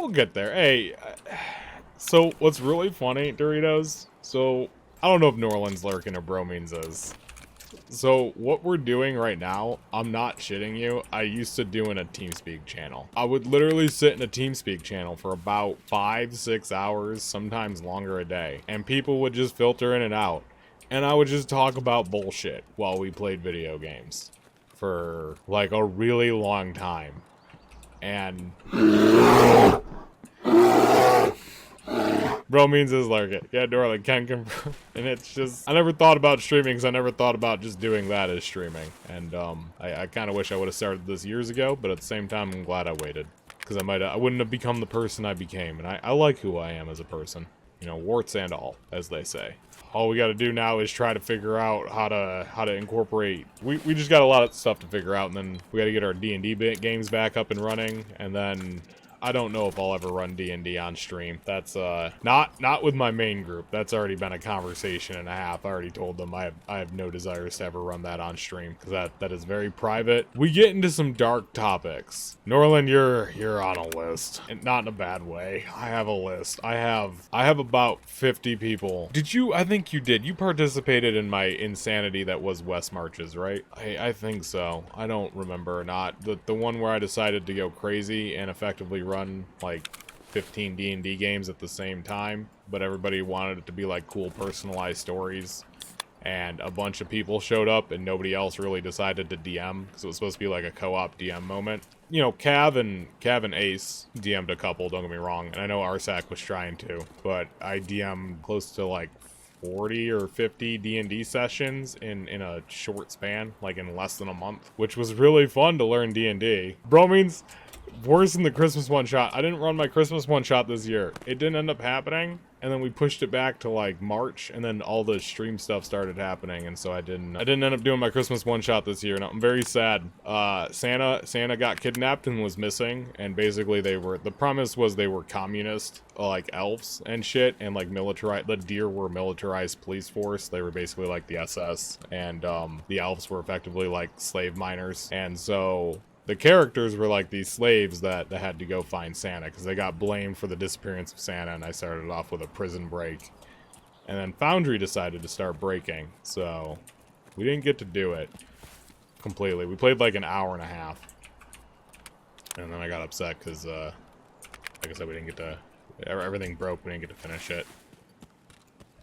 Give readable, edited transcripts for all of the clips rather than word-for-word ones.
we'll get there. Hey, so what's really funny, Doritos? So I don't know if New Orleans lurking or Bromines is. So what we're doing right now, I'm not shitting you. I used to do in a TeamSpeak channel. I would literally sit in a TeamSpeak channel for about 5-6 hours, sometimes longer a day, and people would just filter in and out. And I would just talk about bullshit while we played video games for like a really long time. And bro means is like it. Yeah, Dorley can confirm. And it's just, I never thought about streaming because I never thought about just doing that as streaming. And I kind of wish I would have started this years ago, but at the same time, I'm glad I waited. Because I wouldn't have become the person I became. And I like who I am as a person. You know, warts and all, as they say. All we got to do now is try to figure out how to incorporate. We just got a lot of stuff to figure out, and then we got to get our D&D games back up and running, and then I don't know if I'll ever run D&D on stream. That's not with my main group. That's already been a conversation and a half. I already told them I have no desires to ever run that on stream because that is very private. We get into some dark topics. Norland, you're on a list, and not in a bad way. I have a list. I have about 50 people. Did you? I think you did. You participated in my insanity that was West Marches, right? I think so. I don't remember or not. The one where I decided to go crazy and effectively run like 15 D&D games at the same time, but everybody wanted it to be like cool personalized stories, and a bunch of people showed up and nobody else really decided to DM because it was supposed to be like a co-op DM moment. You know, Cav and Ace DM'd a couple, don't get me wrong, and I know Arsac was trying to, but I DM'd close to like 40 or 50 D&D sessions in a short span, like in less than a month, which was really fun to learn D&D. Bro means worse than the Christmas one-shot. I didn't run my Christmas one-shot this year. It didn't end up happening, and then we pushed it back to like March, and then all the stream stuff started happening, and so I didn't end up doing my Christmas one-shot this year, and I'm very sad. Santa got kidnapped and was missing, and basically the premise was they were communist, like elves and shit, and like the deer were militarized police force. They were basically like the SS, and the elves were effectively like slave miners, and so the characters were like these slaves that had to go find Santa because they got blamed for the disappearance of Santa, and I started off with a prison break. And then Foundry decided to start breaking, so we didn't get to do it completely. We played like an hour and a half. And then I got upset because, like I said, we didn't get to, everything broke, we didn't get to finish it.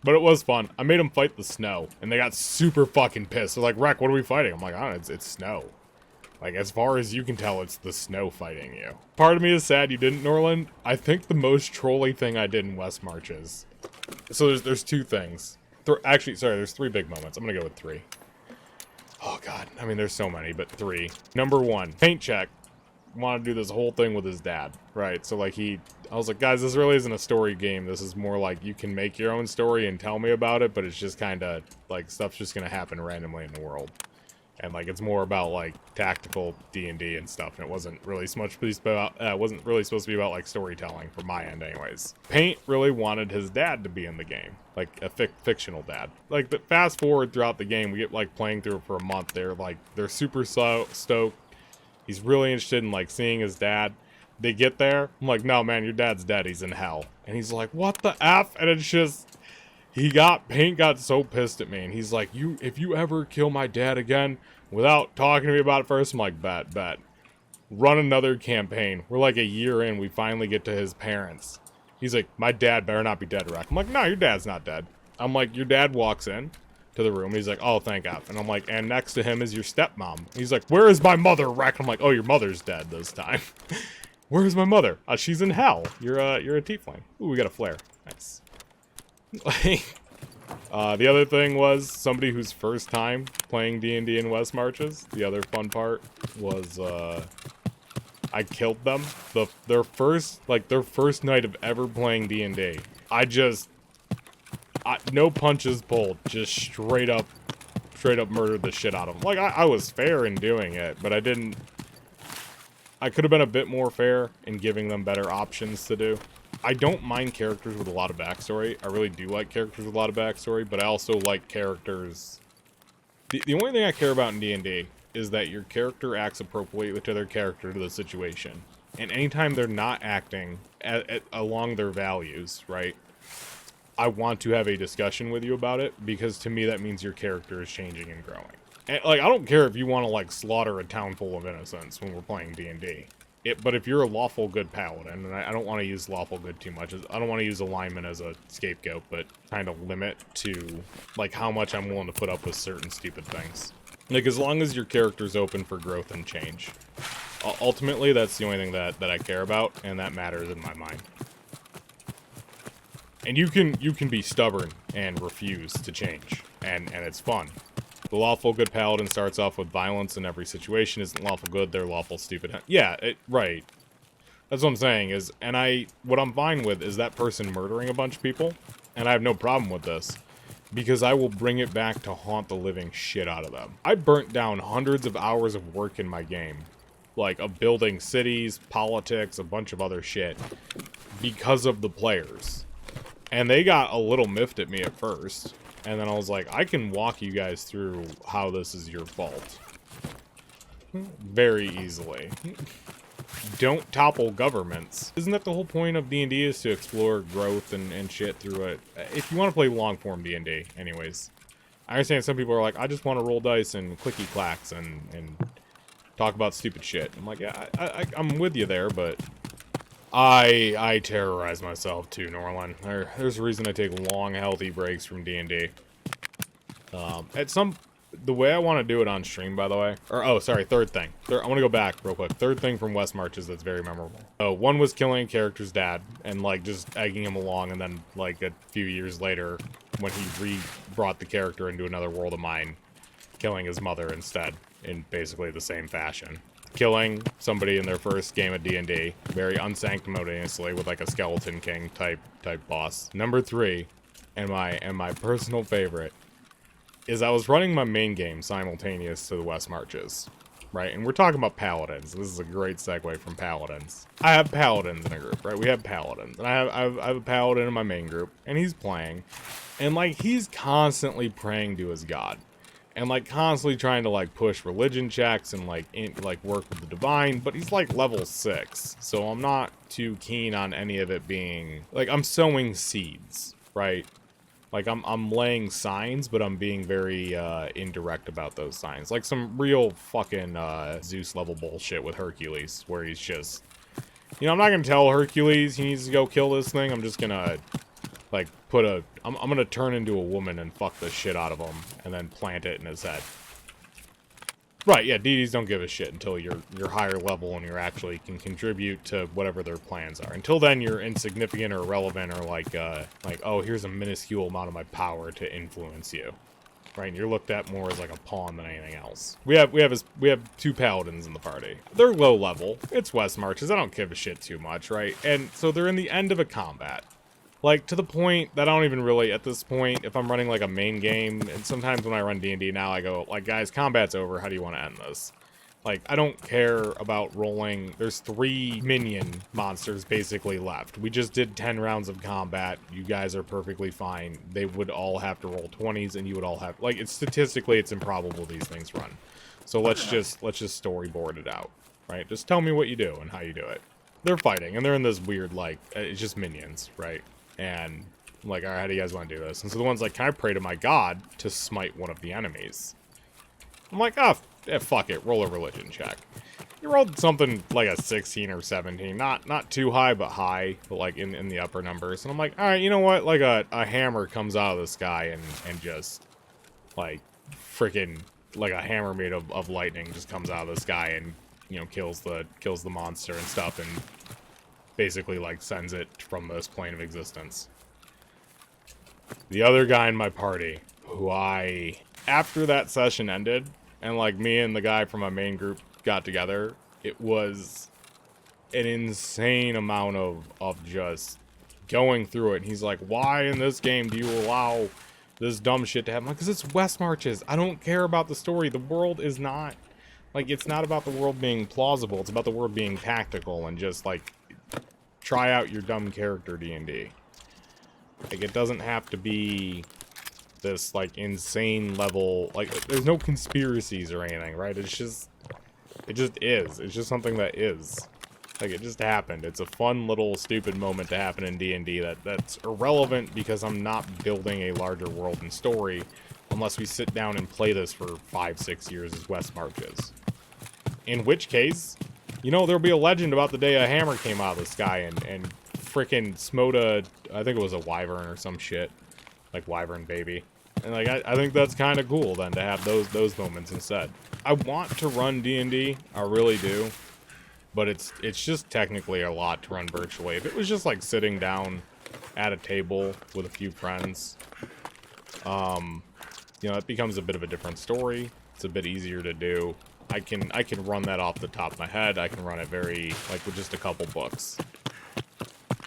But it was fun. I made them fight the snow, and they got super fucking pissed. They're like, Rek, what are we fighting? I'm like, I don't know, it's snow. Like, as far as you can tell, it's the snow fighting you. Part of me is sad you didn't, Norland. I think the most trolly thing I did in West Marches. So there's two things. Actually, sorry, there's three big moments. I'm gonna go with three. Oh, God. I mean, there's so many, but three. Number one, paint check. Wanted to do this whole thing with his dad, right? So, like, I was like, guys, this really isn't a story game. This is more like you can make your own story and tell me about it, but it's just kind of, like, stuff's just gonna happen randomly in the world. And like it's more about like tactical D&D and stuff, and it wasn't really so much about wasn't really supposed to be about like storytelling from my end, anyways. Paint really wanted his dad to be in the game, like a fictional dad. Like, but fast forward throughout the game, we get like playing through it for a month. They're super stoked. He's really interested in like seeing his dad. They get there, I'm like, no man, your dad's dead. He's in hell. And he's like, what the F? And it's just, Paint got so pissed at me, and he's like, if you ever kill my dad again without talking to me about it first, I'm like, bet. Run another campaign. We're like a year in, we finally get to his parents. He's like, my dad better not be dead, Rek. I'm like, no, your dad's not dead. I'm like, your dad walks in to the room, and he's like, oh, thank God. And I'm like, and next to him is your stepmom. He's like, where is my mother, Rek? I'm like, oh, your mother's dead this time. Where is my mother? She's in hell. You're a tiefling. Ooh, we got a flare. Nice. The other thing was somebody whose first time playing D&D in West Marches. The other fun part was I killed them. Their first night of ever playing D&D. No punches pulled, just straight up murdered the shit out of them. Like I was fair in doing it, but I could have been a bit more fair in giving them better options to do. I don't mind characters with a lot of backstory. I really do like characters with a lot of backstory, but I also like characters. The only thing I care about in D&D is that your character acts appropriately to their character, to the situation. And anytime they're not acting along their values, right? I want to have a discussion with you about it, because to me that means your character is changing and growing. And, like, I don't care if you want to, like, slaughter a town full of innocents when we're playing D&D. But if you're a lawful good paladin, and I don't want to use lawful good too much, I don't want to use alignment as a scapegoat, but kind of limit to, like, how much I'm willing to put up with certain stupid things. Like, as long as your character's open for growth and change. Ultimately, that's the only thing that I care about, and that matters in my mind. And you can be stubborn and refuse to change, and it's fun. The lawful good paladin starts off with violence in every situation. Isn't lawful good, they're lawful stupid. Yeah, right. That's what I'm saying is, and what I'm fine with is that person murdering a bunch of people, and I have no problem with this, because I will bring it back to haunt the living shit out of them. I burnt down hundreds of hours of work in my game, like of building cities, politics, a bunch of other shit, because of the players. And they got a little miffed at me at first. And then I was like, I can walk you guys through how this is your fault. Very easily. Don't topple governments. Isn't that the whole point of D&D, is to explore growth and shit through it? If you want to play long-form D&D, anyways. I understand some people are like, I just want to roll dice and clicky clacks and talk about stupid shit. I'm like, yeah, I'm with you there, but I terrorize myself too, Norlin. There's a reason I take long, healthy breaks from D&D. The way I want to do it on stream, by the way, third thing. I want to go back real quick. Third thing from West Marches that's very memorable. One was killing a character's dad and, like, just egging him along, and then, like, a few years later, when he brought the character into another world of mine, killing his mother instead, in basically the same fashion. Killing somebody in their first game of D&D, very unsanctimoniously, with, like, a Skeleton King type boss. Number 3, and my personal favorite, is I was running my main game simultaneous to the West Marches, right? And we're talking about paladins. This is a great segue from paladins. I have paladins in a group, right? We have paladins, and I have a paladin in my main group, and he's playing, and, like, he's constantly praying to his god, and, like, constantly trying to, like, push religion checks and, like, work with the divine, but he's, like, level 6, so I'm not too keen on any of it being, like, I'm sowing seeds, right? Like, I'm laying signs, but I'm being very indirect about those signs. Like some real fucking Zeus-level bullshit with Hercules, where he's just... You know, I'm not gonna tell Hercules he needs to go kill this thing. I'm just gonna, like, I'm gonna turn into a woman and fuck the shit out of him, and then plant it in his head. Right, yeah, deities don't give a shit until you're higher level and you actually can contribute to whatever their plans are. Until then, you're insignificant or irrelevant, or like, oh, here's a minuscule amount of my power to influence you. Right, and you're looked at more as like a pawn than anything else. We have 2 paladins in the party. They're low level. It's West Marches. I don't give a shit too much, right? And so they're in the end of a combat. Like, to the point that I don't even really, at this point, if I'm running, like, a main game, and sometimes when I run D&D now, I go, like, guys, combat's over, how do you want to end this? Like, I don't care about rolling, there's 3 minion monsters basically left. We just did 10 rounds of combat, you guys are perfectly fine. They would all have to roll 20s, and you would all have, like, statistically, it's improbable these things run. So let's just storyboard it out, right? Just tell me what you do and how you do it. They're fighting, and they're in this weird, like, it's just minions, right? And I'm like, alright, how do you guys want to do this? And so the one's like, can I pray to my god to smite one of the enemies? I'm like, oh, yeah, fuck it, roll a religion check. You rolled something like a 16 or 17, not too high, but high, but like in the upper numbers. And I'm like, alright, you know what? Like a hammer comes out of the sky and just, like, freaking, like a hammer made of lightning just comes out of the sky and, you know, kills the monster and stuff, and basically, like, sends it from this plane of existence. The other guy in my party, who after that session ended, and, like, me and the guy from my main group got together, it was an insane amount of just going through it. And he's like, why in this game do you allow this dumb shit to happen? Like, because it's West Marches. I don't care about the story. The world is not, like, it's not about the world being plausible. It's about the world being tactical and just, like, try out your dumb character D&D. Like, it doesn't have to be this, like, insane level, like, there's no conspiracies or anything, right? It just is. It's just something that is. Like, it just happened. It's a fun little stupid moment to happen in D&D that's irrelevant because I'm not building a larger world and story unless we sit down and play this for 5-6 years as Westmarch is. In which case, you know, there'll be a legend about the day a hammer came out of the sky and frickin' smote a, I think it was a wyvern or some shit. Like Wyvern Baby. And like, I think that's kind of cool then to have those moments instead. I want to run D&D, I really do. But it's just technically a lot to run virtually. If it was just like sitting down at a table with a few friends, you know, it becomes a bit of a different story. It's a bit easier to do. I can run that off the top of my head. I can run it very, like, with just a couple books.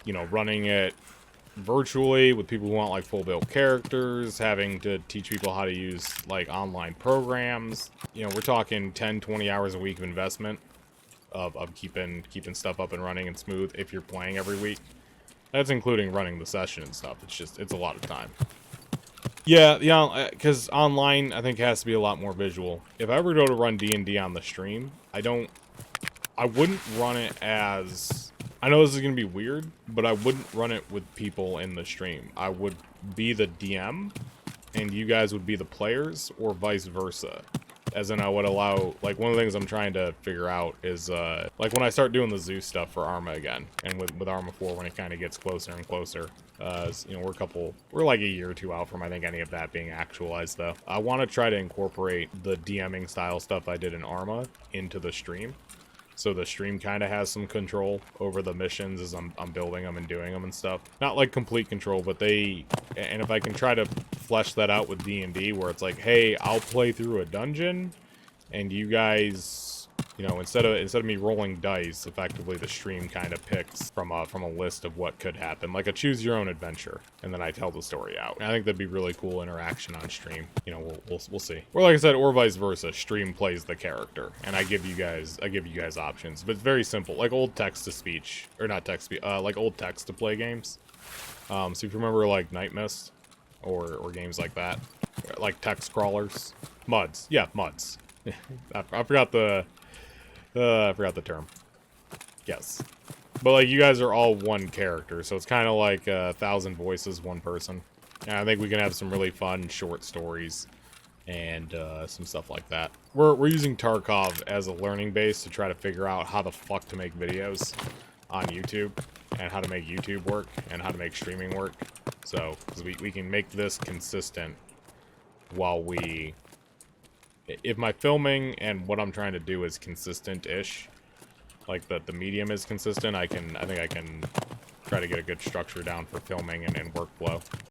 You know, running it virtually with people who want, like, full-built characters, having to teach people how to use, like, online programs. You know, we're talking 10, 20 hours a week of investment of keeping stuff up and running and smooth if you're playing every week. That's including running the session and stuff. It's a lot of time. Yeah, because online, I think, has to be a lot more visual. If I ever go to run D&D on the stream, I wouldn't run it as... I know this is going to be weird, but I wouldn't run it with people in the stream. I would be the DM, and you guys would be the players, or vice versa. As in, I would allow... Like, one of the things I'm trying to figure out is, like, when I start doing the zoo stuff for Arma again, and with Arma 4, when it kind of gets closer and closer... you know, we're like a year or two out from, I think, any of that being actualized, though. I want to try to incorporate the DMing style stuff I did in Arma into the stream. So the stream kind of has some control over the missions as I'm building them and doing them and stuff. Not like complete control, but and if I can try to flesh that out with D&D, where it's like, hey, I'll play through a dungeon, and you guys, you know, instead of me rolling dice, effectively the stream kind of picks from a list of what could happen, like a choose your own adventure, and then I tell the story out. And I think that'd be really cool interaction on stream. You know, we'll see. Or like I said, or vice versa, stream plays the character, and I give you guys options. But it's very simple, like old text to speech, or not text speech, like old text to play games. So if you remember like Night Mist, or games like that, like text crawlers, MUDs, yeah, MUDs. I forgot the term. Yes. But, like, you guys are all one character, so it's kind of like 1,000 voices, one person. And I think we can have some really fun short stories and some stuff like that. We're using Tarkov as a learning base to try to figure out how the fuck to make videos on YouTube, and how to make YouTube work, and how to make streaming work. So, because we can make this consistent while we... If my filming and what I'm trying to do is consistent-ish, like the medium is consistent, I think I can try to get a good structure down for filming and workflow.